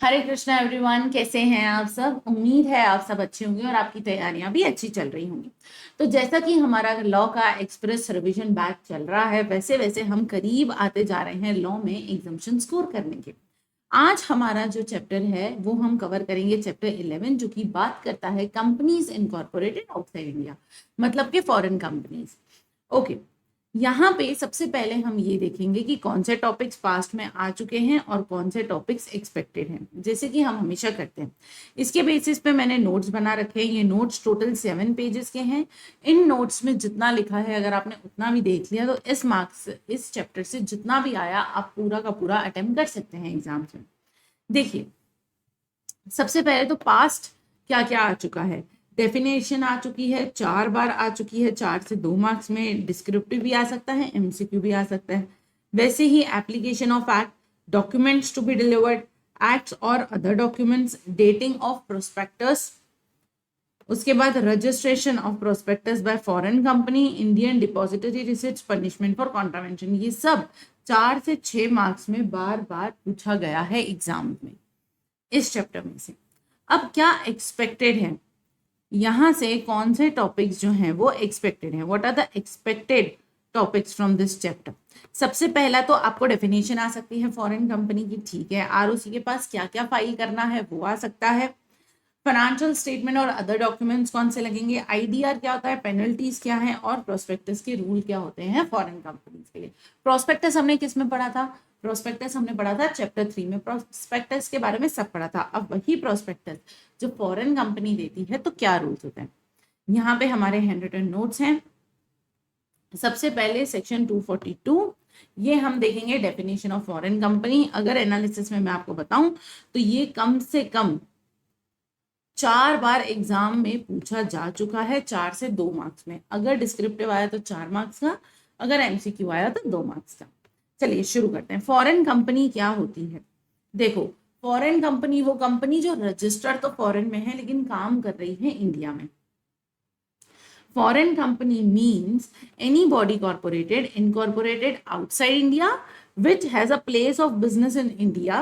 हरे Krishna everyone, कैसे हैं आप सब। उम्मीद है आप सब अच्छे होंगे और आपकी तैयारियां भी अच्छी चल रही होंगी। तो जैसा कि हमारा लॉ का एक्सप्रेस रिवीजन बैच चल रहा है, वैसे वैसे हम करीब आते जा रहे हैं लॉ में एग्जाम्पशन स्कोर करने के। आज हमारा जो चैप्टर है वो हम कवर करेंगे चैप्टर 11, जो कि बात करता है कंपनीज इनकॉर्पोरेटेड आउटसाइड इंडिया, मतलब कि फॉरेन कंपनीज। ओके, यहाँ पे सबसे पहले हम ये देखेंगे कि कौन से टॉपिक्स पास्ट में आ चुके हैं और कौन से टॉपिक्स एक्सपेक्टेड हैं, जैसे कि हम हमेशा करते हैं। इसके बेसिस पे मैंने नोट्स बना रखे हैं। ये नोट्स टोटल 7 पेजेस के हैं। इन नोट्स में जितना लिखा है, अगर आपने उतना भी देख लिया तो इस मार्क्स इस चैप्टर से जितना भी आया आप पूरा का पूरा अटेम्प्ट कर सकते हैं एग्जाम्स में। देखिए, सबसे पहले तो पास्ट क्या क्या आ चुका है। डेफिनेशन आ चुकी है, 4 बार आ चुकी है। 4 से 2 मार्क्स में डिस्क्रिप्टिव भी आ सकता है, एमसीक्यू भी आ सकता है। वैसे ही application of act, documents to be delivered, acts और other documents, dating of prospectus, उसके बाद registration of prospectus by foreign company, Indian depository receipts, punishment for contravention. ये सब 4 से 6 मार्क्स में बार बार पूछा गया है एग्जाम में इस चैप्टर में से। अब क्या एक्सपेक्टेड है, यहां से कौन से टॉपिक्स जो हैं वो एक्सपेक्टेड हैं, what are the expected topics from this chapter. सबसे पहला तो आपको डेफिनेशन आ सकती है फॉरेन कंपनी की, ठीक है। आरओसी के पास क्या क्या फाइल करना है वो आ सकता है। फाइनेंशियल स्टेटमेंट और अदर डॉक्यूमेंट्स कौन से लगेंगे, आईडीआर क्या होता है, पेनल्टीज क्या है, और प्रोस्पेक्टस के रूल क्या होते हैं फॉरेन कंपनीज के लिए। प्रोस्पेक्टस हमने किस में पढ़ा था, प्रोस्पेक्टस हमने पढ़ा था चैप्टर 3 में। प्रोस्पेक्टस के बारे में सब पढ़ा था। अब वही प्रोस्पेक्टस जो फॉरेन कंपनी देती है तो क्या रूल्स होते हैं, यहाँ पे हमारे हैंड रिटन नोट्स हैं। सबसे पहले सेक्शन 242, ये हम देखेंगे डेफिनेशन ऑफ फॉरेन कंपनी। अगर एनालिसिस में मैं आपको बताऊं तो ये कम से कम 4 बार एग्जाम में पूछा जा चुका है, 4 से 2 मार्क्स में। अगर डिस्क्रिप्टिव आया तो 4 मार्क्स का, अगर एमसीक्यू आया तो 2 मार्क्स का। चलिए शुरू करते हैं। फॉरेन कंपनी क्या होती है। देखो, फॉरेन कंपनी वो कंपनी जो रजिस्टर्ड तो फॉरेन में है लेकिन काम कर रही है इंडिया में। Foreign company means any body corporated incorporated outside India which has a place of business in India,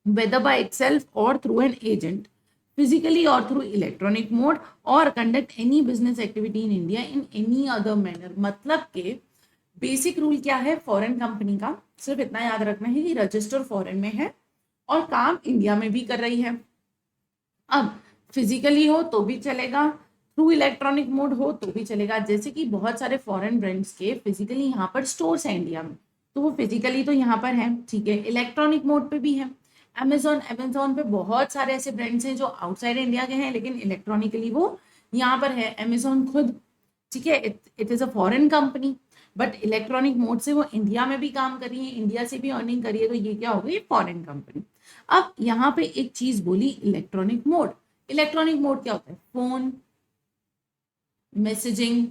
whether by itself or through an agent, physically or through electronic mode, or conduct any business activity in India in any other manner। मतलब के basic rule क्या है foreign company का, सिर्फ इतना याद रखना है कि रजिस्टर फॉरेन में है और काम इंडिया में भी कर रही है। अब फिजिकली हो तो भी चलेगा, थ्रू इलेक्ट्रॉनिक मोड हो तो भी चलेगा। जैसे कि बहुत सारे फॉरेन ब्रांड्स के फिजिकली यहाँ पर स्टोर्स हैं इंडिया में, तो वो फिजिकली तो यहाँ पर है, ठीक है। इलेक्ट्रॉनिक मोड पे भी है। अमेजोन पे बहुत सारे ऐसे ब्रांड्स हैं जो आउटसाइड इंडिया के हैं लेकिन इलेक्ट्रॉनिकली वो यहाँ पर है, अमेजोन खुद, ठीक है। It is a foreign company but electronic mode से वो इंडिया में भी काम कर रही है, इंडिया से भी अर्निंग कर रही है, तो ये क्या हो गई, फॉरेन कंपनी। अब यहाँ पे एक चीज बोली, इलेक्ट्रॉनिक मोड। इलेक्ट्रॉनिक मोड क्या होता है, फोन, मैसेजिंग,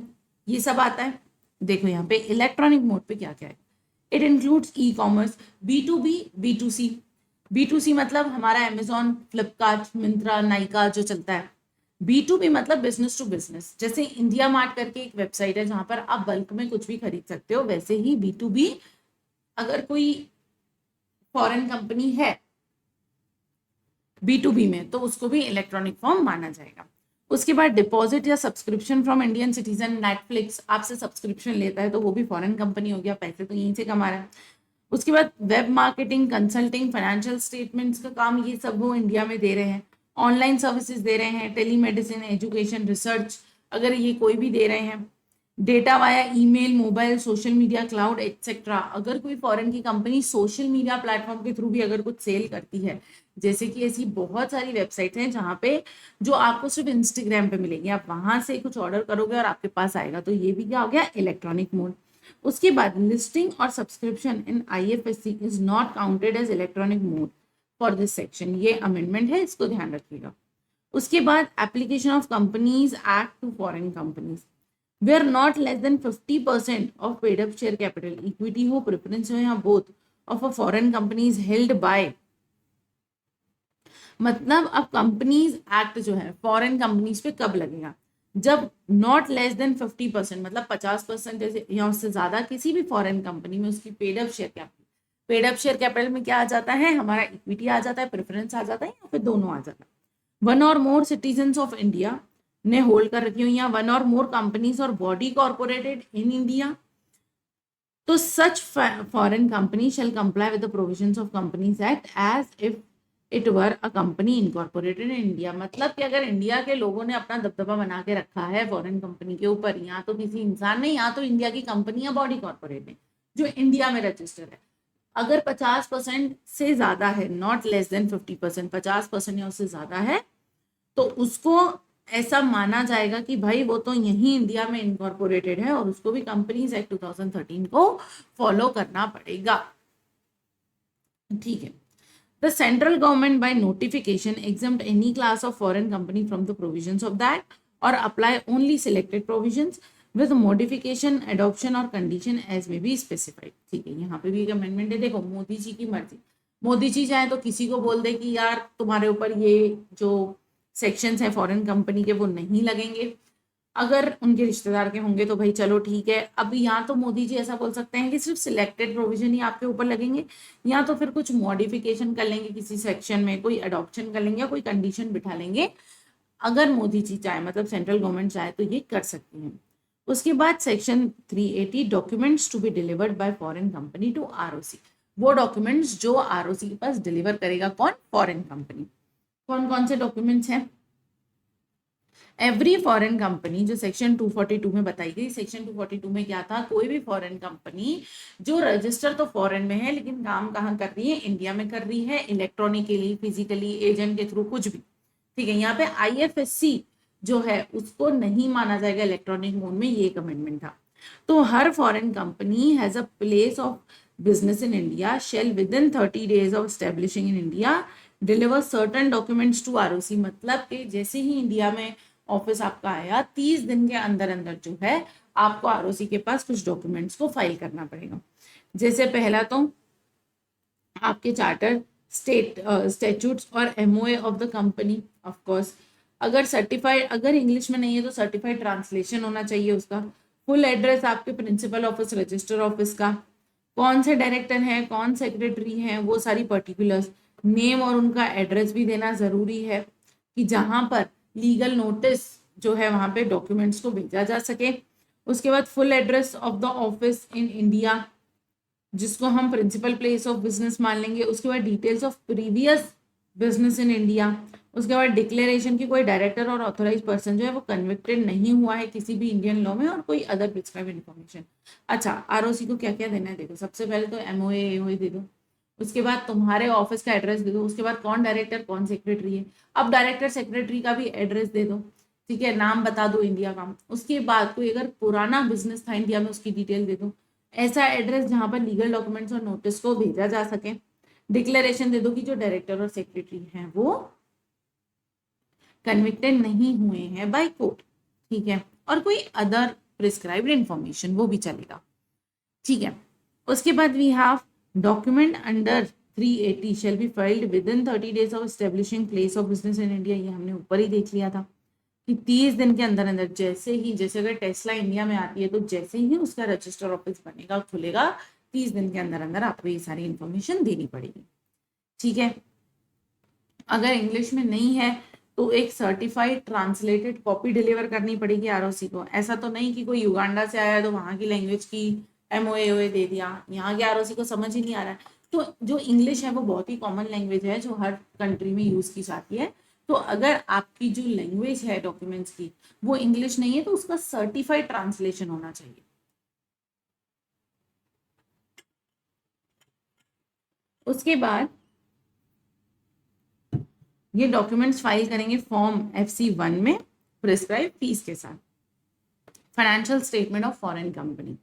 ये सब आता है। देखो यहाँ पे इलेक्ट्रॉनिक मोड पे क्या क्या है। It includes e commerce, B2B, B2C। B2C मतलब हमारा अमेजोन, फ्लिपकार्ट, मिंत्रा, नाइका जो चलता है। B2B मतलब बिजनेस टू बिजनेस, जैसे इंडिया मार्ट करके एक वेबसाइट है जहां पर आप बल्क में कुछ भी खरीद सकते हो, वैसे ही B2B अगर कोई फॉरेन कंपनी है B2B में तो उसको भी इलेक्ट्रॉनिक फॉर्म माना जाएगा। उसके बाद डिपॉजिट या subscription from Indian citizen, Netflix आपसे सब्सक्रिप्शन लेता है तो वो भी फॉरेन कंपनी हो गया, पैसे तो यहीं से कमा रहा है। उसके बाद web marketing, consulting, financial statements का काम, ये सब वो इंडिया में दे रहे हैं। ऑनलाइन सर्विसेज दे रहे हैं, टेलीमेडिसिन, एजुकेशन, रिसर्च, अगर ये कोई भी दे रहे हैं। Data via email, mobile, social media, cloud etcetera. अगर कोई फॉरेन की कंपनी सोशल मीडिया प्लेटफॉर्म के थ्रू भी अगर कुछ सेल करती है, जैसे कि ऐसी बहुत सारी वेबसाइट हैं जहाँ पे जो आपको सिर्फ इंस्टाग्राम पे मिलेंगी, आप वहां से कुछ ऑर्डर करोगे और आपके पास आएगा, तो ये भी क्या हो गया, इलेक्ट्रॉनिक मोड। उसके बाद लिस्टिंग और subscription in IFSC is not counted as electronic mode for this section. ये अमेंडमेंट है, इसको ध्यान रखिएगा। उसके बाद application of companies act to foreign companies, where not less than 50% of paid up share capital, equity हो, preference हो या both of a foreign companies held by. मतलब अब कंपनीज एक्ट जो है फॉरेन कंपनीज पे कब लगेगा, जब नॉट लेस देन 50%, मतलब 50% जैसे या उससे ज्यादा किसी भी फॉरेन कंपनी में उसकी paid up share capital paid up share capital में क्या आ जाता है, हमारा इक्विटी आ जाता है, प्रेफरेंस आ जाता है, या फिर दोनों आ जाता है। One or more citizens of India ने होल्ड कर रखी हुई, या one or more companies or body corporated in India, तो such foreign company shall comply with the provisions of companies act as if it were a company incorporated in India. मतलब कि अगर India के लोगों ने अपना दबदबा बना के रखा है फॉरेन कंपनी के ऊपर, या तो किसी इंसान ने, या तो इंडिया की कंपनी या बॉडी कॉर्पोरेट ने जो इंडिया में रजिस्टर है, अगर 50% से ज्यादा है, नॉट लेस देन 50%, 50% या उससे ज्यादा है, तो उसको ऐसा माना जाएगा कि भाई वो तो यही इंडिया में इनकॉर्पोरेटेड है और उसको भी कंपनीज एक्ट 2013 को फॉलो करना पड़ेगा। ठीक है। The central government by notification exempt any class of foreign company from the provisions of that or apply only selected provisions with modification, adoption और condition as may be specified। ठीक है, यहाँ पे भी एक अमेंडमेंट है। देखो मोदी जी की मर्जी, मोदी जी चाहे तो किसी को बोल दे कि यार तुम्हारे ऊपर ये जो सेक्शंस है फॉरेन कंपनी के वो नहीं लगेंगे, अगर उनके रिश्तेदार के होंगे तो भाई चलो ठीक है। अब यहाँ तो मोदी जी ऐसा बोल सकते हैं कि सिर्फ सिलेक्टेड प्रोविजन ही आपके ऊपर लगेंगे, या तो फिर कुछ मॉडिफिकेशन कर लेंगे किसी सेक्शन में, कोई अडॉप्शन कर लेंगे या कोई कंडीशन बिठा लेंगे। अगर मोदी जी चाहे, मतलब सेंट्रल गवर्नमेंट चाहे, तो ये कर सकती है। उसके बाद section 380 documents to be delivered by foreign company to ROC, वो डॉक्यूमेंट्स जो आरओसी के पास डिलीवर करेगा कौन, फॉरेन कंपनी। कौन कौन से डॉक्यूमेंट्स हैं, एवरी फॉरेन कंपनी, जो सेक्शन 242 में बताई गई। सेक्शन 242 में क्या था, कोई भी फॉरेन कंपनी जो रजिस्टर तो फॉरेन में है लेकिन काम कहाँ कर रही है, इंडिया में कर रही है, इलेक्ट्रॉनिकली, फिजिकली, एजेंट के थ्रू, कुछ भी। ठीक है, यहाँ पे आईएफएससी जो है उसको नहीं माना जाएगा इलेक्ट्रॉनिक मोड में, ये एक अमेंडमेंट था। तो हर foreign company has a place of business in India shall within 30 days of establishing in India deliver certain documents to ROC. मतलब कि जैसे ही इंडिया में ऑफिस आपका आया, 30 दिन के अंदर अंदर जो है आपको आरओसी के पास कुछ डॉक्यूमेंट्स को फाइल करना पड़ेगा। जैसे पहला तो आपके चार्टर, स्टेट्यूट्स और MOA of the company. Of course अगर सर्टिफाइड, अगर इंग्लिश में नहीं है तो सर्टिफाइड ट्रांसलेशन होना चाहिए उसका। फुल एड्रेस आपके प्रिंसिपल ऑफिस, रजिस्टर ऑफिस का, कौन से डायरेक्टर हैं, कौन सेक्रेटरी हैं, वो सारी पर्टिकुलर्स, नेम और उनका एड्रेस भी देना जरूरी है कि जहां पर लीगल नोटिस जो है वहां पे डॉक्यूमेंट्स को भेजा जा सके। उसके बाद full address of the office in India, जिसको हम प्रिंसिपल प्लेस ऑफ बिजनेस मान लेंगे। उसके बाद details of previous business in India. उसके बाद डिक्लेरेशन की कोई डायरेक्टर और ऑथोराइज पर्सन जो है वो कन्विक्टेड नहीं हुआ है किसी भी इंडियन लॉ में, और कोई अदर प्रिस्क्राइब इन्फॉर्मेशन। अच्छा, आरओसी को क्या क्या देना है, देखो सबसे पहले तो एमओए एओए दे दो, उसके बाद तुम्हारे ऑफिस का एड्रेस दे दो, उसके बाद कौन डायरेक्टर कौन सेक्रेटरी है, अब डायरेक्टर सेक्रेटरी का भी एड्रेस दे दो, ठीक है, नाम बता दो इंडिया का। उसके बाद कोई अगर पुराना बिजनेस था इंडिया में उसकी डिटेल दे दो, ऐसा एड्रेस जहां पर लीगल डॉक्यूमेंट्स और नोटिस को भेजा जा सके। डिक्लेरेशन दे दो कि जो डायरेक्टर और सेक्रेटरी हैं वो कन्विक्टेड नहीं हुए हैं बाय कोर्ट, ठीक है, और कोई अदर प्रिस्क्राइब्ड इंफॉर्मेशन वो भी चलेगा, ठीक है। उसके बाद we have document under 380 shall be filed within 30 days of establishing place of business in India। ये हमने ऊपर ही देख लिया था कि 30 दिन के अंदर अंदर, जैसे ही, जैसे अगर टेस्ला इंडिया में आती है तो जैसे ही उसका रजिस्टर ऑफिस बनेगा, खुलेगा, 30 दिन के अंदर अंदर आपको ये सारी इंफॉर्मेशन देनी पड़ेगी, ठीक है। अगर इंग्लिश में नहीं है तो एक सर्टिफाइड ट्रांसलेटेड कॉपी डिलीवर करनी पड़ेगी आरओसी को। ऐसा तो नहीं कि कोई युगांडा से आया तो वहां की लैंग्वेज की एमओए दे दिया, यहाँ के आरओसी को समझ ही नहीं आ रहा है। तो जो इंग्लिश है वो बहुत ही कॉमन लैंग्वेज है जो हर कंट्री में यूज की जाती है। तो अगर आपकी जो लैंग्वेज है डॉक्यूमेंट्स की वो इंग्लिश नहीं है तो उसका सर्टिफाइड ट्रांसलेशन होना चाहिए। उसके बाद ये डॉक्यूमेंट्स फाइल करेंगे फॉर्म FC1 में प्रिस्क्राइब फीस के साथ। Financial statement of foreign company,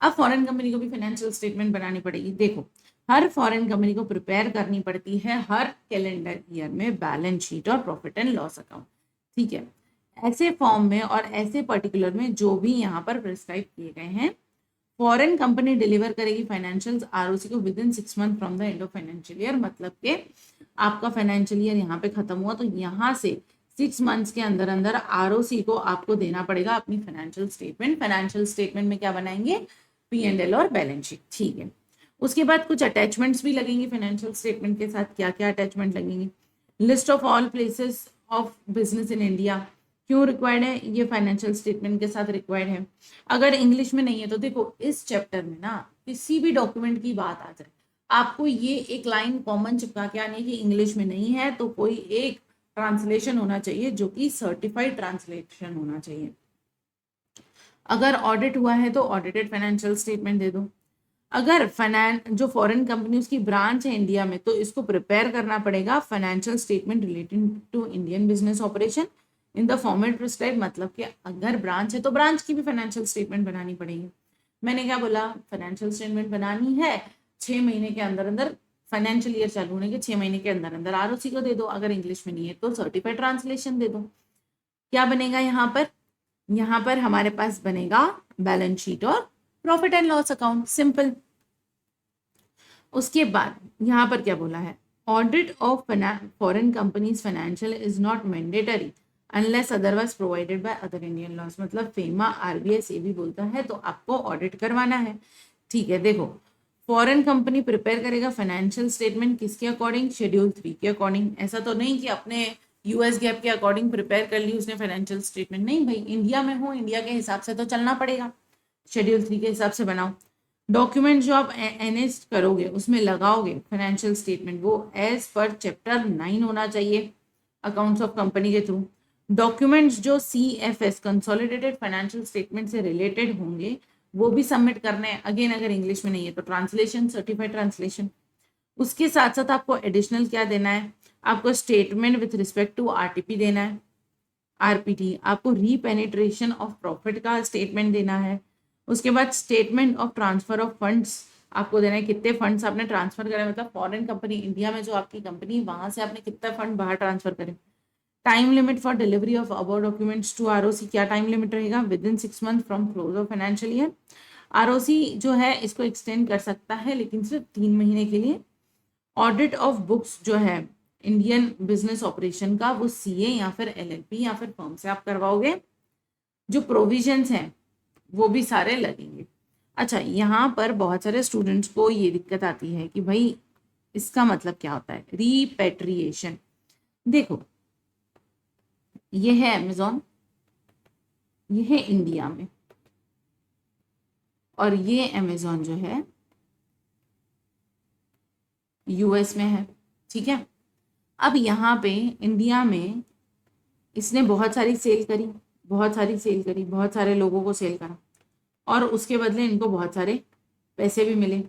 अब फॉरेन कंपनी को भी फाइनेंशियल स्टेटमेंट बनानी पड़ेगी। देखो हर फॉरेन कंपनी को प्रिपेयर करनी पड़ती है हर कैलेंडर ईयर में बैलेंस शीट और प्रॉफिट एंड लॉस अकाउंट, ठीक है। ऐसे फॉर्म में और ऐसे पर्टिकुलर में जो भी यहाँ पर प्रिस्क्राइब किए गए हैं, फॉरेन कंपनी डिलीवर करेगी फाइनेंशियल्स आरओसी को with in 6 months from the end of financial year. मतलब के आपका फाइनेंशियल ईयर यहाँ पे खत्म हुआ तो यहाँ से 6 months के अंदर अंदर आरओसी को आपको देना पड़ेगा अपनी फाइनेंशियल स्टेटमेंट। फाइनेंशियल स्टेटमेंट में क्या बनाएंगे, P&L और बैलेंस शीट, ठीक है। उसके बाद कुछ अटैचमेंट्स भी लगेंगी फाइनेंशियल स्टेटमेंट के साथ। क्या क्या अटैचमेंट लगेंगी? List of all places of business in India. क्यों रिक्वायर्ड है? ये फाइनेंशियल स्टेटमेंट के साथ रिक्वायर्ड है। अगर इंग्लिश में नहीं है तो देखो इस चैप्टर में ना किसी भी डॉक्यूमेंट की बात आ जाए, आपको ये एक लाइन कॉमन चिपका के आनी है कि इंग्लिश में नहीं है तो कोई एक ट्रांसलेशन होना चाहिए जो कि सर्टिफाइड ट्रांसलेशन होना चाहिए। अगर ऑडिट हुआ है तो ऑडिटेड फाइनेंशियल स्टेटमेंट दे दो। अगर जो फॉरेन कंपनी उसकी ब्रांच है इंडिया में तो इसको प्रिपेयर करना पड़ेगा financial statement relating to Indian business operation in the format prescribe. मतलब कि अगर ब्रांच है तो ब्रांच की भी फाइनेंशियल स्टेटमेंट बनानी पड़ेगी। मैंने क्या बोला? फाइनेंशियल स्टेटमेंट बनानी है 6 महीने के अंदर अंदर, फाइनेंशियल ईयर चालू होने के 6 महीने के अंदर अंदर आरओसी को दे दो। अगर इंग्लिश में नहीं है तो सर्टिफाइड ट्रांसलेशन दे दो। क्या बनेगा यहाँ पर? यहाँ पर हमारे पास बनेगा बैलेंस शीट और profit and loss account, simple. उसके बाद यहाँ पर क्या बोला है? Audit of foreign companies financial is not mandatory unless otherwise provided by other Indian laws. मतलब फेमा, आरबीआई, सेबी बोलता है तो आपको ऑडिट करवाना है। ठीक है, देखो फॉरेन कंपनी प्रिपेयर करेगा फाइनेंशियल स्टेटमेंट किसके अकॉर्डिंग? शेड्यूल 3 के अकॉर्डिंग। ऐसा तो नहीं कि अपने यूएस गैप के अकॉर्डिंग प्रिपेयर कर ली उसने फाइनेंशियल स्टेटमेंट, नहीं भाई, इंडिया में हो, इंडिया के हिसाब से तो चलना पड़ेगा, शेड्यूल 3 के हिसाब से बनाओ। डॉक्यूमेंट जो आप एनएस करोगे उसमें लगाओगे फाइनेंशियल स्टेटमेंट, वो एज पर चैप्टर 9 होना चाहिए अकाउंट्स ऑफ कंपनी के थ्रू। डॉक्यूमेंट्स जो CFS कंसोलिडेटेड फाइनेंशियल स्टेटमेंट से रिलेटेड होंगे वो भी सबमिट करने हैं। अगेन अगर इंग्लिश में नहीं है तो ट्रांसलेशन, सर्टिफाइड ट्रांसलेशन। उसके साथ साथ आपको एडिशनल क्या देना है? आपको statement with respect to RTP देना है, आरपीटी। आपको रीपेनिट्रेशन ऑफ प्रॉफिट का स्टेटमेंट देना है। उसके बाद statement of transfer of funds आपको देना है, कितने फंड्स आपने ट्रांसफर करे, मतलब फॉरेन कंपनी, इंडिया में जो आपकी कंपनी वहां से आपने कितना फंड बाहर ट्रांसफर करे। Time limit for delivery of above documents to ROC. क्या टाइम लिमिट रहेगा? Within 6 month from close of financial year. ROC जो है इसको एक्सटेंड कर सकता है लेकिन सिर्फ 3 महीने के लिए। ऑडिट ऑफ बुक्स जो है इंडियन बिजनेस ऑपरेशन का वो सीए या फिर एलएलपी या फिर फर्म से आप करवाओगे। जो प्रोविजंस हैं वो भी सारे लगेंगे। अच्छा, यहाँ पर बहुत सारे स्टूडेंट्स को ये दिक्कत आती है कि भाई इसका मतलब क्या होता है? रीपेट्रिएशन। देखो ये है अमेजोन, ये है इंडिया में, और ये अमेजोन जो है यूएस में है, ठीक है। अब यहाँ पे इंडिया में इसने बहुत सारी सेल करी, बहुत सारी सेल करी, बहुत सारे लोगों को सेल करा और उसके बदले इनको बहुत सारे पैसे भी मिले।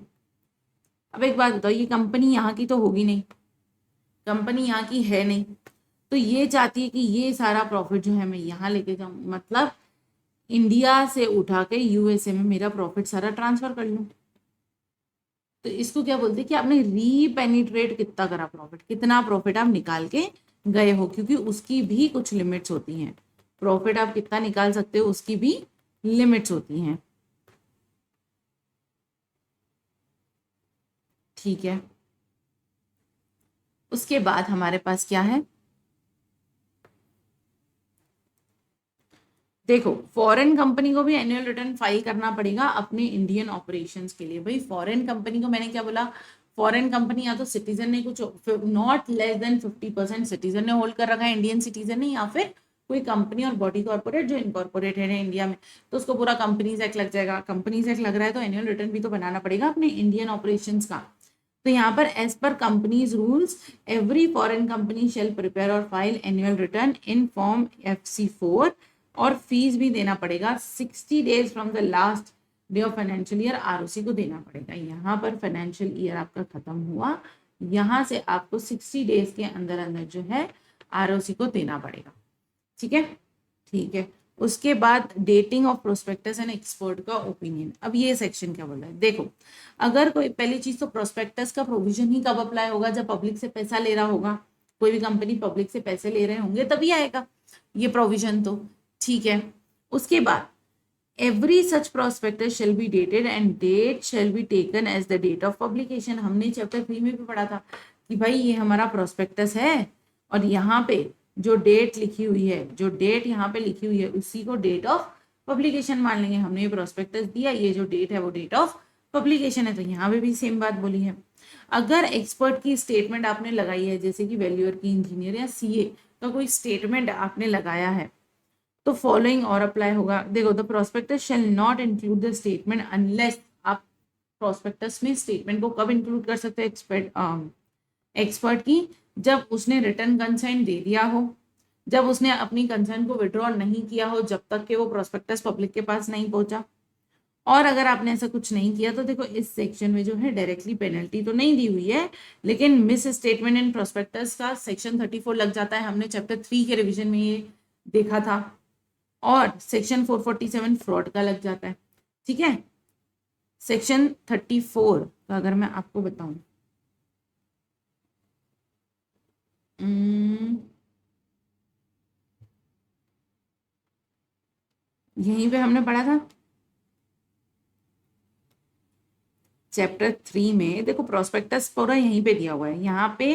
अब एक बात बताओ, ये कंपनी यहाँ की तो होगी नहीं, कंपनी यहाँ की है नहीं, तो ये चाहती है कि ये सारा प्रॉफिट जो है मैं यहाँ लेके जाऊँ, मतलब इंडिया से उठा के यूएसए में मेरा प्रॉफिट सारा ट्रांसफर कर लूँ। तो इसको क्या बोलते हैं कि आपने रीपेनिट्रेट कितना करा प्रॉफिट, कितना प्रॉफिट आप निकाल के गए हो, क्योंकि उसकी भी कुछ लिमिट्स होती हैं। प्रॉफिट आप कितना निकाल सकते हो उसकी भी लिमिट्स होती हैं, ठीक है। उसके बाद हमारे पास क्या है? देखो फॉरेन कंपनी को भी एनुअल रिटर्न फाइल करना पड़ेगा अपने इंडियन ऑपरेशंस के लिए। भाई फॉरेन कंपनी को मैंने क्या बोला? फॉरेन कंपनी या तो सिटीजन ने कुछ नॉट लेस देन 50% सिटीजन ने होल्ड कर रखा है, इंडियन सिटीजन ने, या फिर कोई कंपनी और बॉडी कॉर्पोरेट जो इनकॉर्पोरेटेड है इंडिया में, तो उसको पूरा कंपनीज एक्ट लग जाएगा। कंपनीज एक्ट लग रहा है तो एनुअल रिटर्न भी तो बनाना पड़ेगा अपने इंडियन ऑपरेशंस का। तो यहाँ पर as per companies rules every foreign company shall prepare और file annual return in form FC4, और फीस भी देना पड़ेगा 60 days from the last day of financial year, ROC को देना पड़ेगा। यहाँ पर फाइनेंशियल ईयर आपका खत्म हुआ, यहाँ से आपको 60 डेज के अंदर अंदर जो है आरओसी को देना पड़ेगा, ठीक है, ठीक है। उसके बाद dating of prospectus and expert का ओपिनियन। अब ये सेक्शन क्या बोल रहा है? देखो अगर कोई, पहली चीज तो प्रोस्पेक्टस का प्रोविजन ही कब अप्लाई होगा? जब पब्लिक से पैसा ले रहा होगा, कोई भी कंपनी पब्लिक से पैसे ले रहे होंगे तभी आएगा ये प्रोविजन, तो ठीक है। उसके बाद every such prospectus shall be dated and date shall be taken as the date of publication. हमने चैप्टर 3 में भी पढ़ा था कि भाई ये हमारा प्रोस्पेक्टस है और यहाँ पे जो डेट लिखी हुई है, जो डेट यहाँ पे लिखी हुई है उसी को डेट ऑफ पब्लिकेशन मान लेंगे। हमने ये प्रोस्पेक्टस दिया, ये जो डेट है वो डेट ऑफ पब्लिकेशन है तो यहाँ पे भी सेम बात बोली है। अगर एक्सपर्ट की स्टेटमेंट आपने लगाई है, जैसे कि वैल्यूअर की इंजीनियर या सीए का कोई स्टेटमेंट आपने लगाया है, तो फॉलोइंग और अप्लाई होगा। देखो, the prospectus shall not include the statement unless, आप प्रोस्पेक्टस में स्टेटमेंट को कब इंक्लूड कर सकते हैं एक्सपर्ट की, जब उसने रिटर्न कंसेंट दे दिया हो, जब उसने अपनी कंसेंट को विड्रॉ नहीं किया हो, जब तक कि वो प्रोस्पेक्टस पब्लिक के पास नहीं पहुंचा। और अगर आपने ऐसा कुछ नहीं किया तो देखो, इस सेक्शन में जो है डायरेक्टली पेनल्टी तो नहीं दी हुई है, लेकिन मिस स्टेटमेंट इन प्रोस्पेक्टस का सेक्शन 34 लग जाता है। हमने चैप्टर 3 के रिवीजन में ये देखा था। और सेक्शन 447 फ्रॉड का लग जाता है। ठीक है, सेक्शन 34 का अगर मैं आपको बताऊं, यहीं पे हमने पढ़ा था चैप्टर 3 में। देखो, प्रोस्पेक्टस पूरा यहीं पे दिया हुआ है। यहाँ पे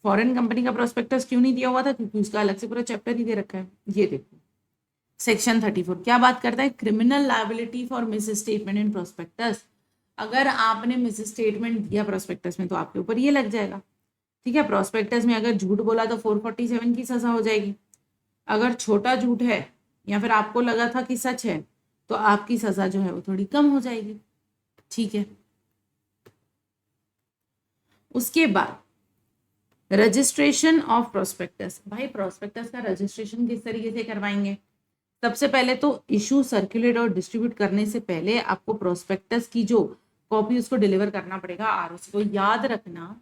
फॉरेन कंपनी का प्रोस्पेक्टस क्यों नहीं दिया हुआ था, क्योंकि उसका अलग से पूरा चैप्टर ही दे रखा है। ये देखो, सेक्शन 34 क्या बात करता है, criminal liability for miss statement in prospectus. अगर आपने मिस स्टेटमेंट दिया प्रोस्पेक्टस में तो आपके ऊपर ये लग जाएगा। ठीक है, प्रोस्पेक्टस में अगर झूठ बोला तो 447 की सजा हो जाएगी। अगर छोटा झूठ है या फिर आपको लगा था कि सच है, तो आपकी सजा जो है वो थोड़ी कम हो जाएगी। ठीक है, उसके बाद रजिस्ट्रेशन ऑफ प्रोस्पेक्टस। भाई, प्रोस्पेक्टस का रजिस्ट्रेशन किस तरीके से करवाएंगे? सबसे पहले तो इशू, सर्कुलेट और डिस्ट्रीब्यूट करने से पहले आपको प्रोस्पेक्टस की जो कॉपी उसको डिलीवर करना पड़ेगा आरओसी को। याद रखना,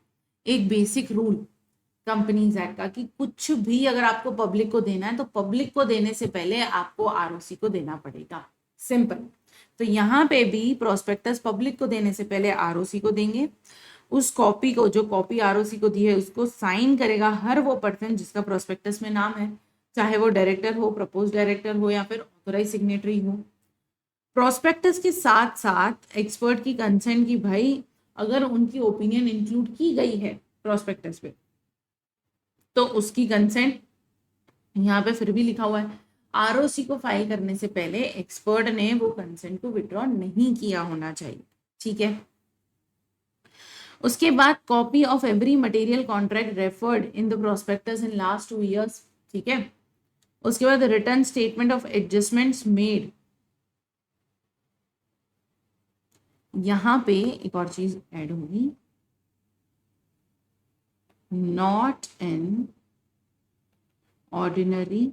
एक बेसिक रूल कंपनीज एक्ट का, कि कुछ भी अगर आपको पब्लिक को देना है तो पब्लिक को देने से पहले आपको आरओसी को देना पड़ेगा। सिंपल। तो यहाँ पे भी प्रोस्पेक्टस पब्लिक को देने से पहले आरओसी को देंगे। उस कॉपी को, जो कॉपी आरओसी को दी है, उसको साइन करेगा हर वो पर्सन जिसका प्रोस्पेक्टस में नाम है, चाहे वो डायरेक्टर हो, प्रपोज डायरेक्टर हो या फिर ऑथोराइज सिग्नेटरी हो। प्रोस्पेक्टस के साथ साथ एक्सपर्ट की कंसेंट की, भाई अगर उनकी ओपिनियन इंक्लूड की गई है प्रोस्पेक्टस पे तो उसकी कंसेंट यहाँ पे फिर भी लिखा हुआ है। आरओसी को फाइल करने से पहले एक्सपर्ट ने वो कंसेंट को विड्रॉ नहीं किया होना चाहिए। ठीक है, उसके बाद copy of every material contract referred in the prospectus in last 2 years। ठीक है, उसके बाद return statement of adjustments made. यहां पे एक और चीज ऐड होगी, not in ordinary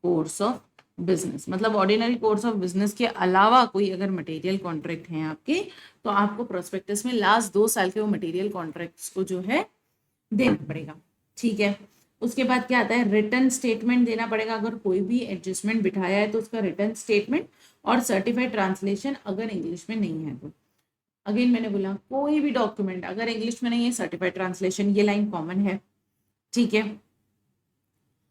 course of business. मतलब ऑर्डिनरी कोर्स ऑफ बिजनेस के अलावा कोई अगर मटेरियल कॉन्ट्रैक्ट हैं आपके, तो आपको प्रोस्पेक्टस में लास्ट 2 साल के वो मटेरियल कॉन्ट्रैक्ट्स को जो है देना पड़ेगा। ठीक है, उसके बाद क्या आता है, रिटर्न स्टेटमेंट देना पड़ेगा। अगर कोई भी एडजस्टमेंट बिठाया है तो उसका रिटर्न स्टेटमेंट और सर्टिफाइड ट्रांसलेशन, अगर इंग्लिश में नहीं है तो। अगेन मैंने बोला, कोई भी डॉक्यूमेंट अगर इंग्लिश में नहीं है, सर्टिफाइड ट्रांसलेशन, ये लाइन कॉमन है। ठीक है,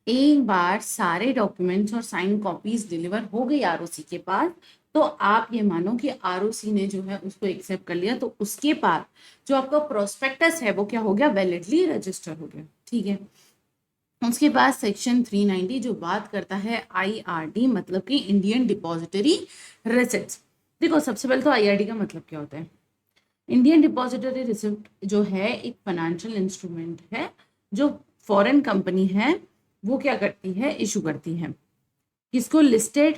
एक बार सारे डॉक्यूमेंट्स और साइन कॉपीज डिलीवर हो गई आरओसी के पास, तो आप ये मानो कि आरओसी ने जो है उसको एक्सेप्ट कर लिया, तो उसके बाद जो आपका प्रोस्पेक्टस है वो क्या हो गया, वैलिडली रजिस्टर हो गया। ठीक है, उसके बाद सेक्शन 390 जो बात करता है आईआरडी, मतलब कि इंडियन डिपॉजिटरी रिसिप्ट। देखो, सबसे पहले तो आईआरडी का मतलब क्या होता है। इंडियन डिपॉजिटरी रिसिप्ट जो है एक फाइनेंशियल इंस्ट्रूमेंट है जो फॉरेन कंपनी है वो क्या करती है, इशू करती है। किसको, लिस्टेड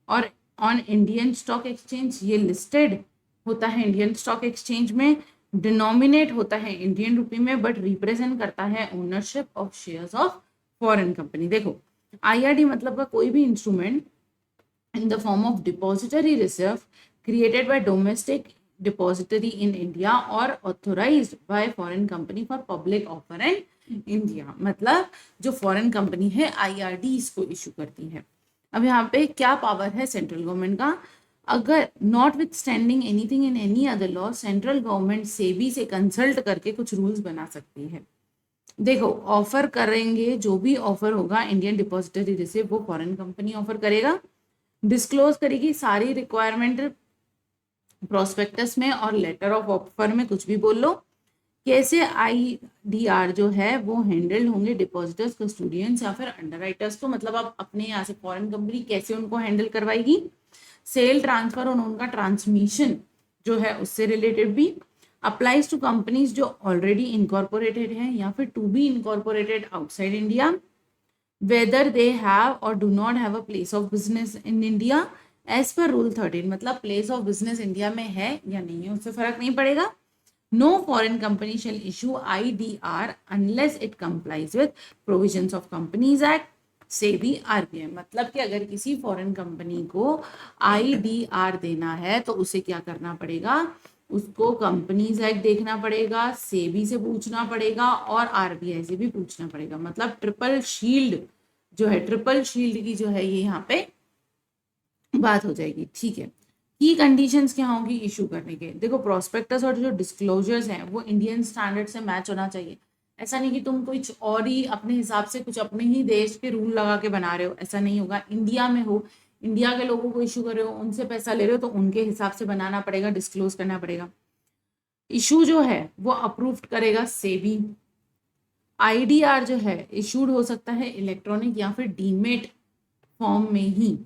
और ऑन इंडियन स्टॉक एक्सचेंज। ये लिस्टेड होता है इंडियन स्टॉक एक्सचेंज में, डिनोमिनेट होता है इंडियन रुपी में, बट रिप्रेजेंट करता है ownership of shares of foreign company. देखो, आईआरडी मतलब का कोई भी instrument in the form of depository reserve created by domestic depository in India और authorised by foreign company for public offer in India. मतलब जो फॉरेन कंपनी है IRD इसको इशू करती है। अब यहाँ पे क्या पावर है सेंट्रल गवर्नमेंट का, अगर not with standing anything in any other law, central government SEBI से कंसल्ट करके कुछ रूल्स बना सकती है। देखो, ऑफर करेंगे, जो भी ऑफर होगा इंडियन डिपॉजिटरी रिसिप्ट वो फॉरेन कंपनी ऑफर करेगा, डिस्क्लोज करेगी सारी रिक्वायरमेंट प्रोस्पेक्टस में और लेटर ऑफ ऑफर में, कुछ भी बोल लो। कैसे आईडीआर जो है वो हैंडल्ड होंगे, डिपॉजिटर्स, कस्टोडियंस या फिर अंडरराइटर्स। तो मतलब आप अपने यहाँ से फॉरेन कंपनी कैसे उनको हैंडल करवाएगी, सेल, ट्रांसफर और उनका ट्रांसमिशन जो है उससे रिलेटेड भी अप्लाइज टू कंपनीज जो ऑलरेडी इनकॉर्पोरेटेड है या फिर to be incorporated outside India, whether they have or do not have a place of business in India as per rule 13, मतलब प्लेस ऑफ बिजनेस इंडिया में है या नहीं है उससे फर्क नहीं पड़ेगा। No foreign company shall issue IDR unless it complies with provisions of companies act SEBI RBI, मतलब कि अगर किसी फॉरेन कंपनी को आईडीआर देना है तो उसे क्या करना पड़ेगा, उसको कंपनीज एक्ट देखना पड़ेगा, सेबी से पूछना पड़ेगा और आरबीआई से भी पूछना पड़ेगा। मतलब ट्रिपल शील्ड जो है, ट्रिपल शील्ड की जो है ये यहाँ पे बात हो जाएगी। ठीक है, की कंडीशंस क्या होंगी इशू करने के, देखो प्रोस्पेक्टस और जो डिस्क्लोजर्स हैं वो इंडियन स्टैंडर्ड से मैच होना चाहिए। ऐसा नहीं कि तुम कुछ और ही अपने हिसाब से कुछ अपने ही देश के रूल लगा के बना रहे हो, ऐसा नहीं होगा। इंडिया में हो, इंडिया के लोगों को इशू कर रहे हो, उनसे पैसा ले रहे हो तो उनके हिसाब से बनाना पड़ेगा, डिस्क्लोज करना पड़ेगा। इशू जो है वो अप्रूव्ड करेगा सेबी। आईडीआर जो है इशूड हो सकता है इलेक्ट्रॉनिक या फिर डीमेट फॉर्म में ही।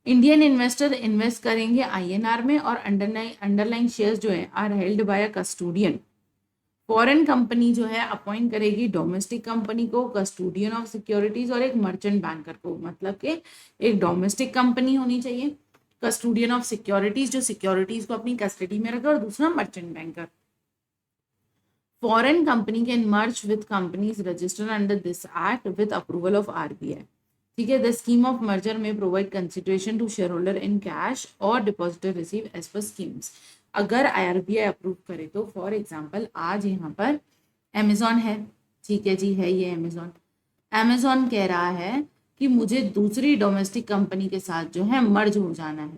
इंडियन इन्वेस्टर इन्वेस्ट करेंगे आईएनआर में और अंडरलाइन शेयर्स जो है are held by a custodian. Foreign company जो है अपॉइंट करेगी डोमेस्टिक कंपनी को, कस्टोडियन ऑफ सिक्योरिटीज और एक मर्चेंट बैंकर को, मतलब कि एक डोमेस्टिक कंपनी होनी चाहिए, कस्टोडियन ऑफ सिक्योरिटीज जो सिक्योरिटीज को अपनी कस्टडी में रखे, और दूसरा merchant banker. Foreign company can merge with companies registered under this act with approval of RBI. ठीक है, द स्कीम ऑफ मर्जर में provide consideration to share holder in cash और depositor receive as per schemes. अगर RBI approve करे तो for example आज यहाँ पर अमेजॉन है, ठीक है जी, है ये अमेजॉन। अमेजॉन कह रहा है कि मुझे दूसरी डोमेस्टिक कंपनी के साथ जो है मर्ज हो जाना है,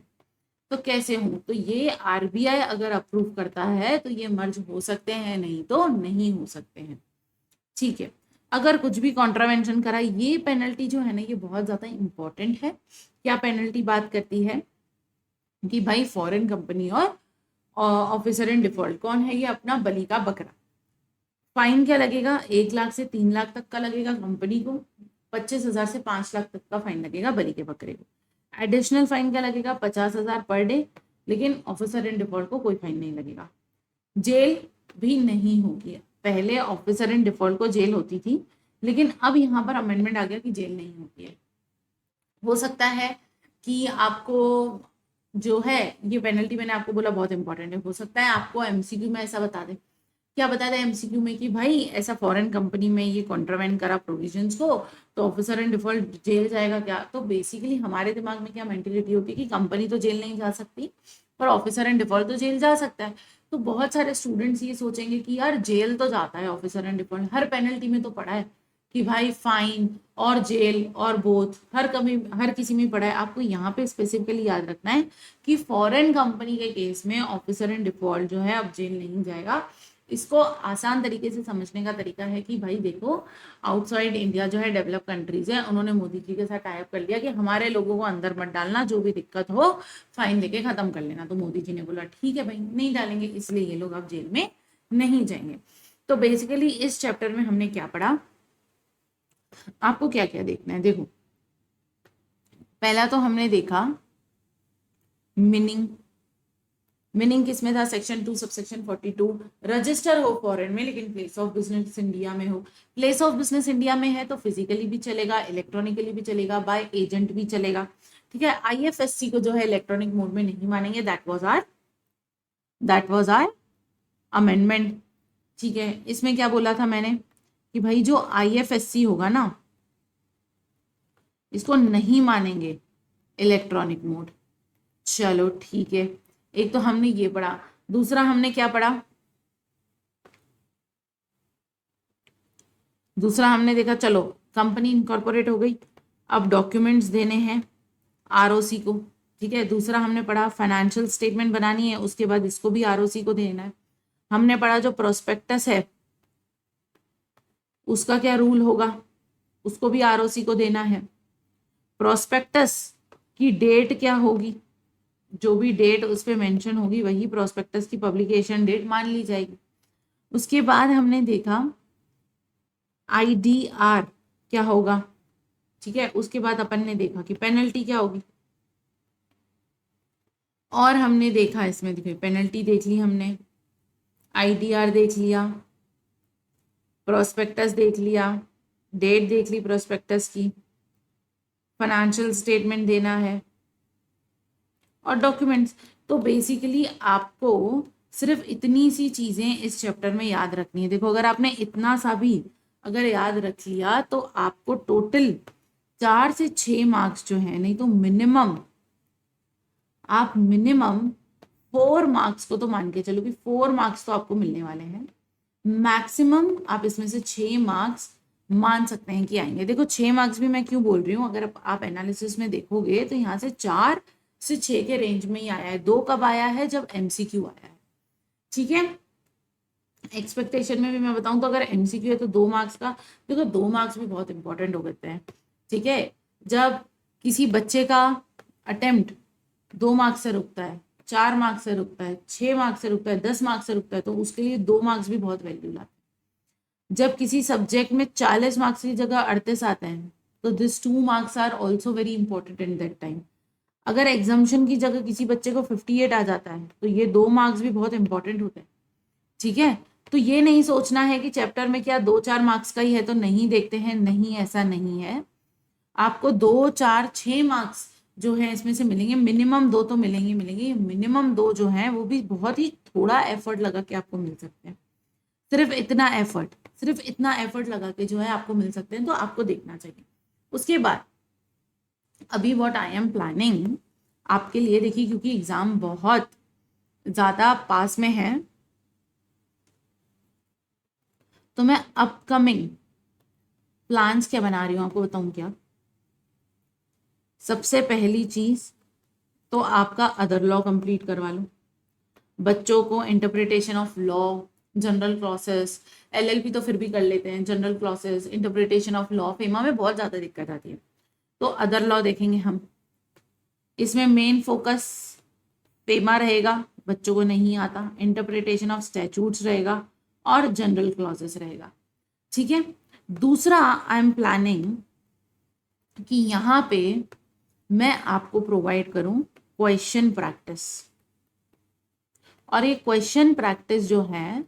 तो कैसे हूं, तो ये आरबीआई अगर अप्रूव करता है तो ये मर्ज हो सकते हैं, नहीं तो नहीं हो सकते हैं। ठीक है, अगर कुछ भी कॉन्ट्रावेंशन करा, ये पेनल्टी जो है ना ये बहुत ज्यादा इंपॉर्टेंट है। क्या पेनल्टी बात करती है कि भाई फॉरेन कंपनी और ऑफिसर इन डिफॉल्ट कौन है, ये अपना बलि का बकरा। फाइन क्या लगेगा, 1 लाख से 3 लाख तक का लगेगा कंपनी को, 25,000 से 5 लाख तक का फाइन लगेगा बलि के बकरे को। एडिशनल फाइन क्या लगेगा, 50,000 पर डे, लेकिन ऑफिसर इन डिफॉल्ट को कोई फाइन नहीं लगेगा। जेल भी नहीं होगी, पहले ऑफिसर इन डिफॉल्ट को जेल होती थी, लेकिन अब यहाँ पर अमेंडमेंट आ गया कि जेल नहीं होती है। हो सकता है कि आपको जो है ये पेनल्टी मैंने आपको बोला बहुत इंपॉर्टेंट है, हो सकता है आपको एमसीक्यू में ऐसा बता दे, क्या बता दें एमसीक्यू में कि भाई ऐसा फॉरेन कंपनी में ये कॉन्ट्रावेंट करा प्रोविजंस को तो ऑफिसर इन डिफॉल्ट जेल जाएगा क्या। तो बेसिकली हमारे दिमाग में क्या मेंटेलिटी होती है कि कंपनी तो जेल नहीं जा सकती पर ऑफिसर इन डिफॉल्ट तो जेल जा सकता है। तो बहुत सारे स्टूडेंट्स ये सोचेंगे कि यार जेल तो जाता है officer in default, her penalty में तो पड़ा है कि भाई फाइन और जेल और बोथ हर किसी में पड़ा है। आपको यहाँ पे स्पेसिफिकली याद रखना है कि फॉरेन कंपनी के केस में ऑफिसर इन डिफॉल्ट जो है अब जेल नहीं जाएगा। इसको आसान तरीके से समझने का तरीका है कि भाई देखो आउटसाइड इंडिया जो है डेवलप कंट्रीज है, उन्होंने मोदी जी के साथ टाइप कर लिया कि हमारे लोगों को अंदर मत डालना, जो भी दिक्कत हो फाइन देके खत्म कर लेना। तो मोदी जी ने बोला ठीक है भाई नहीं डालेंगे, इसलिए ये लोग अब जेल में नहीं जाएंगे। तो बेसिकली इस चैप्टर में हमने क्या पढ़ा, आपको क्या क्या देखना है, देखो पहला तो हमने देखा मीनिंग। मीनिंग किसमें था, सेक्शन 2 सबसेक्शन 42, रजिस्टर हो फॉरेन में लेकिन प्लेस ऑफ बिजनेस इंडिया में हो। प्लेस ऑफ बिजनेस इंडिया में है तो फिजिकली भी चलेगा, इलेक्ट्रॉनिकली भी चलेगा, बाय एजेंट भी चलेगा। ठीक है, आईएफएससी को जो है इलेक्ट्रॉनिक मोड में नहीं मानेंगे, दैट वाज आर अमेंडमेंट। ठीक है, इसमें क्या बोला था मैंने कि भाई जो आईएफएससी होगा ना इसको नहीं मानेंगे इलेक्ट्रॉनिक मोड। चलो ठीक है, एक तो हमने ये पढ़ा, दूसरा हमने क्या पढ़ा, दूसरा हमने देखा चलो कंपनी इनकॉर्पोरेट हो गई, अब डॉक्यूमेंट्स देने हैं आरओसी को। ठीक है, दूसरा हमने पढ़ा फाइनेंशियल स्टेटमेंट बनानी है, उसके बाद इसको भी आरओसी को देना है। हमने पढ़ा जो प्रोस्पेक्टस है उसका क्या रूल होगा, उसको भी आरओसी को देना है। प्रोस्पेक्टस की डेट क्या होगी, जो भी डेट उस पर मेंशन होगी वही प्रोस्पेक्टस की पब्लिकेशन डेट मान ली जाएगी। उसके बाद हमने देखा आईडीआर क्या होगा। ठीक है, उसके बाद अपन ने देखा कि पेनल्टी क्या होगी, और हमने देखा इसमें, देखिए पेनल्टी देख ली हमने, आईटीआर देख लिया, प्रोस्पेक्टस देख लिया, डेट देख ली प्रोस्पेक्टस की, फाइनेंशियल स्टेटमेंट देना है और डॉक्यूमेंट्स। तो बेसिकली आपको सिर्फ इतनी सी चीज़ें इस चैप्टर में याद रखनी है। देखो अगर आपने इतना सा भी अगर याद रख लिया तो आपको टोटल 4 से 6 मार्क्स जो है, नहीं तो मिनिमम आप मिनिमम 4 मार्क्स को तो मान के चलो कि 4 मार्क्स तो आपको मिलने वाले हैं। मैक्सिमम आप इसमें से 6 मार्क्स मान सकते हैं कि आएंगे। देखो 6 मार्क्स भी मैं क्यों बोल रही हूँ, अगर आप एनालिसिस में देखोगे तो यहाँ से 4 से 6 के रेंज में ही आया है। 2 कब आया है, जब एमसीक्यू आया है। ठीक है, एक्सपेक्टेशन में भी मैं बताऊं तो अगर एमसीक्यू है तो 2 मार्क्स का, देखो 2 मार्क्स भी बहुत इंपॉर्टेंट हो गए हैं। ठीक है, जब किसी बच्चे का अटेम्प्ट 2 मार्क्स से रुकता है, 4 मार्क्स से रुकता है, 6 मार्क्स से रुकता है, 10 मार्क्स से रुकता है, तो उसके लिए 2 मार्क्स भी बहुत वैल्यू लाते हैं। जब किसी सब्जेक्ट में 40 मार्क्स की जगह 38 आते हैं तो this 2 marks are also very important in that time. अगर एग्जाम्शन की जगह किसी बच्चे को 58 आ जाता है तो ये 2 मार्क्स भी बहुत इंपॉर्टेंट होते हैं। ठीक है, तो ये नहीं सोचना है कि चैप्टर में क्या 2-4 मार्क्स का ही है तो नहीं देखते हैं, नहीं ऐसा नहीं है। आपको 2-4-6 मार्क्स जो है इसमें से मिलेंगे, मिनिमम 2 तो मिलेंगे। मिनिमम 2 जो है वो भी बहुत ही थोड़ा एफर्ट लगा के आपको मिल सकते हैं। सिर्फ इतना एफर्ट लगा के जो है आपको मिल सकते हैं, तो आपको देखना चाहिए। उसके बाद अभी व्हाट आई एम प्लानिंग आपके लिए, देखिए क्योंकि एग्जाम बहुत ज़्यादा पास में है तो मैं अपकमिंग प्लान्स क्या बना रही हूँ आपको बताऊँ क्या। सबसे पहली चीज़ तो आपका अदर लॉ कंप्लीट करवा लो। बच्चों को interpretation of law, general clauses, LLB तो फिर भी कर लेते हैं, general clauses, interpretation of law, FEMA में बहुत ज़्यादा दिक्कत आती है, तो अदर लॉ देखेंगे हम। इसमें मेन फोकस फेमा रहेगा, बच्चों को नहीं आता, इंटरप्रिटेशन ऑफ स्टैट्यूट्स रहेगा और जनरल क्लॉजेस रहेगा। ठीक है, दूसरा आई एम प्लानिंग कि यहाँ पे मैं आपको प्रोवाइड करूं क्वेश्चन प्रैक्टिस, और ये क्वेश्चन प्रैक्टिस जो है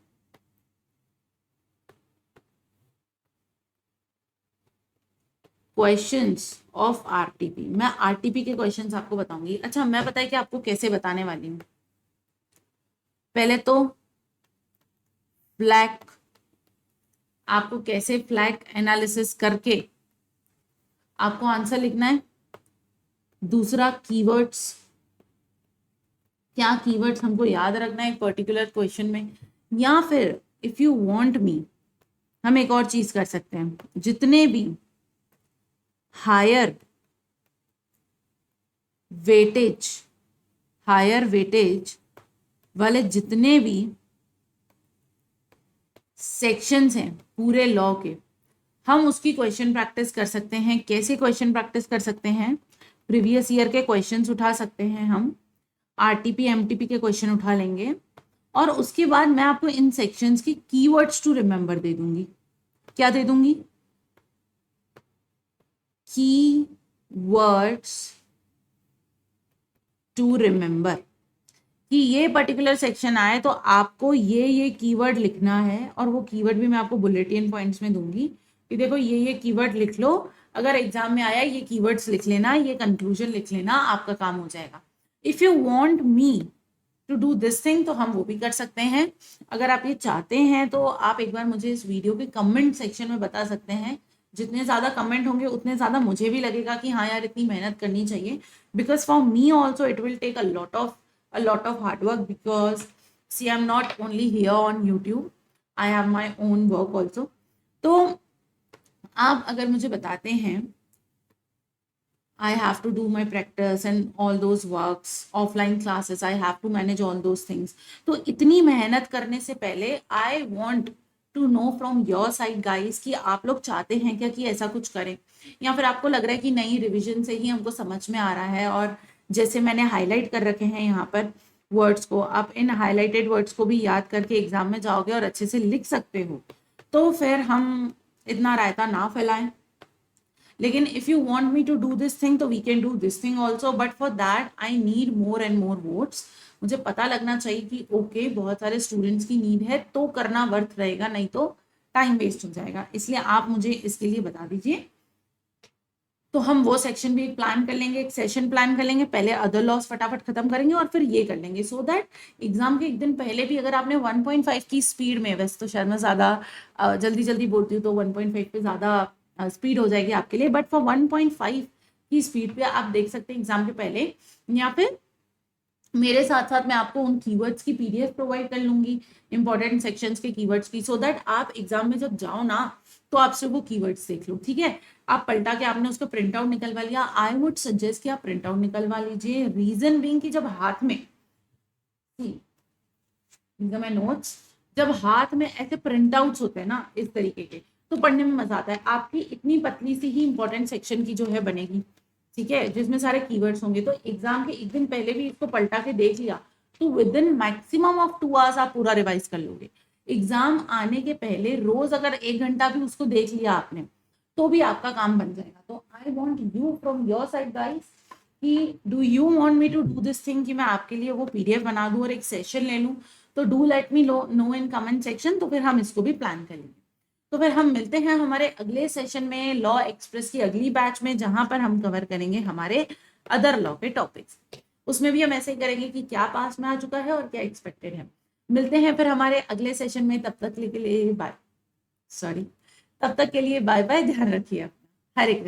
क्वेश्चंस ऑफ आरटीपी, मैं आरटीपी के क्वेश्चंस आपको बताऊंगी। अच्छा, मैं पता है कि आपको कैसे बताने वाली हूँ। पहले तो फ्लैग, आपको कैसे फ्लैग एनालिसिस करके आपको आंसर लिखना है। दूसरा कीवर्ड्स, क्या कीवर्ड्स हमको याद रखना है पर्टिकुलर क्वेश्चन में। या फिर इफ यू वांट मी, हम एक और चीज कर सकते हैं, जितने भी हायर वेटेज वाले जितने भी सेक्शंस हैं पूरे लॉ के, हम उसकी क्वेश्चन प्रैक्टिस कर सकते हैं। कैसे क्वेश्चन प्रैक्टिस कर सकते हैं, प्रीवियस ईयर के क्वेश्चंस उठा सकते हैं हम, आरटीपी एमटीपी के क्वेश्चन उठा लेंगे, और उसके बाद मैं आपको इन सेक्शंस की कीवर्ड्स टू रिमेंबर दे दूंगी। क्या दे दूंगी, कीवर्ड्स टू रिमेंबर, कि ये पर्टिकुलर सेक्शन आए तो आपको ये कीवर्ड लिखना है, और वो कीवर्ड भी मैं आपको बुलेटिन पॉइंट्स में दूंगी कि देखो ये कीवर्ड लिख लो, अगर एग्जाम में आया ये कीवर्ड्स लिख लेना, ये कंक्लूजन लिख लेना, आपका काम हो जाएगा। If you want me to do this thing तो हम वो भी कर सकते हैं। अगर आप ये चाहते हैं तो आप एक बार मुझे इस वीडियो के कमेंट सेक्शन में बता सकते हैं। जितने ज़्यादा कमेंट होंगे उतने ज़्यादा मुझे भी लगेगा कि हाँ यार इतनी मेहनत करनी चाहिए, because for me also it will take a lot of hard work, because see I'm not only here on YouTube, I have my own work also। तो आप अगर मुझे बताते हैं I have to do my practice and all those works, offline classes, I have to manage all those things, तो इतनी मेहनत करने से पहले I want to know from your side guys कि आप लोग चाहते हैं क्या कि ऐसा कुछ करें, या फिर आपको लग रहा है कि नहीं रिविजन से ही हमको समझ में आ रहा है, और जैसे मैंने हाईलाइट कर रखे हैं यहाँ पर वर्ड्स को, आप इन हाईलाइटेड वर्ड्स को भी याद करके एग्जाम में जाओगे और अच्छे से लिख सकते हो, तो फिर हम इतना रायता ना फैलाएं। लेकिन if you want me to do this thing तो we can do this thing also, but for that I need more and more votes. मुझे पता लगना चाहिए कि ओके बहुत सारे स्टूडेंट्स की नीड है तो करना वर्थ रहेगा, नहीं तो टाइम वेस्ट हो जाएगा। इसलिए आप मुझे इसके लिए बता दीजिए। तो हम वो सेक्शन भी एक प्लान कर लेंगे, एक सेशन प्लान कर लेंगे, पहले अदर लॉस फटाफट खत्म करेंगे और फिर ये कर लेंगे, सो दैट एग्जाम के एक दिन पहले भी अगर आपने 1.5 की स्पीड में, वैसे तो शायद मैं ज़्यादा जल्दी जल्दी बोलती हूँ तो 1.5 पे ज़्यादा स्पीड हो जाएगी आपके लिए, बट फॉर 1.5 की स्पीड पे आप देख सकते हैं एग्जाम के पहले, या फिर मेरे साथ साथ मैं आपको उन कीवर्ड्स की पीडीएफ प्रोवाइड कर लूंगी, इंपॉर्टेंट सेक्शंस के कीवर्ड्स की, सो दैट आप एग्जाम में जब जाओ ना तो आप सिर्फ वो कीवर्ड्स देख लो, ठीक है। आप पलटा के आपने उसका प्रिंट आउट निकलवा लिया, आई वुड सजेस्ट कि आप प्रिंट आउट निकलवा लीजिए। रीजन बीइंग कि जब हाथ में नोट्स, जब हाथ में ऐसे प्रिंट आउट्स होते हैं ना इस तरीके के, तो पढ़ने में मजा आता है। आपकी इतनी पतली सी ही इंपॉर्टेंट सेक्शन की जो है बनेगी, ठीक है, जिसमें सारे कीवर्ड्स होंगे, तो एग्जाम के एक दिन पहले भी इसको पलटा के देख लिया तो with in maximum of 2 hours आप पूरा रिवाइज कर लोगे। एग्जाम आने के पहले रोज अगर 1 घंटा भी उसको देख लिया आपने तो भी आपका काम बन जाएगा। तो I want you from your side guys कि do you want me to do this thing, कि मैं आपके लिए वो पीडीएफ बना दूं और एक सेशन ले लूं, तो do let me know in comment section, तो फिर हम इसको भी प्लान कर लेंगे। तो फिर हम मिलते हैं हमारे अगले सेशन में, लॉ एक्सप्रेस की अगली बैच में, जहां पर हम कवर करेंगे हमारे अदर लॉ के टॉपिक्स। उसमें भी हम ऐसे ही करेंगे कि क्या पास में आ चुका है और क्या एक्सपेक्टेड है। मिलते हैं फिर हमारे अगले सेशन में, तब तक के लिए बाय, तब तक के लिए बाय बाय, ध्यान रखिए अपना। हरे कृष्ण।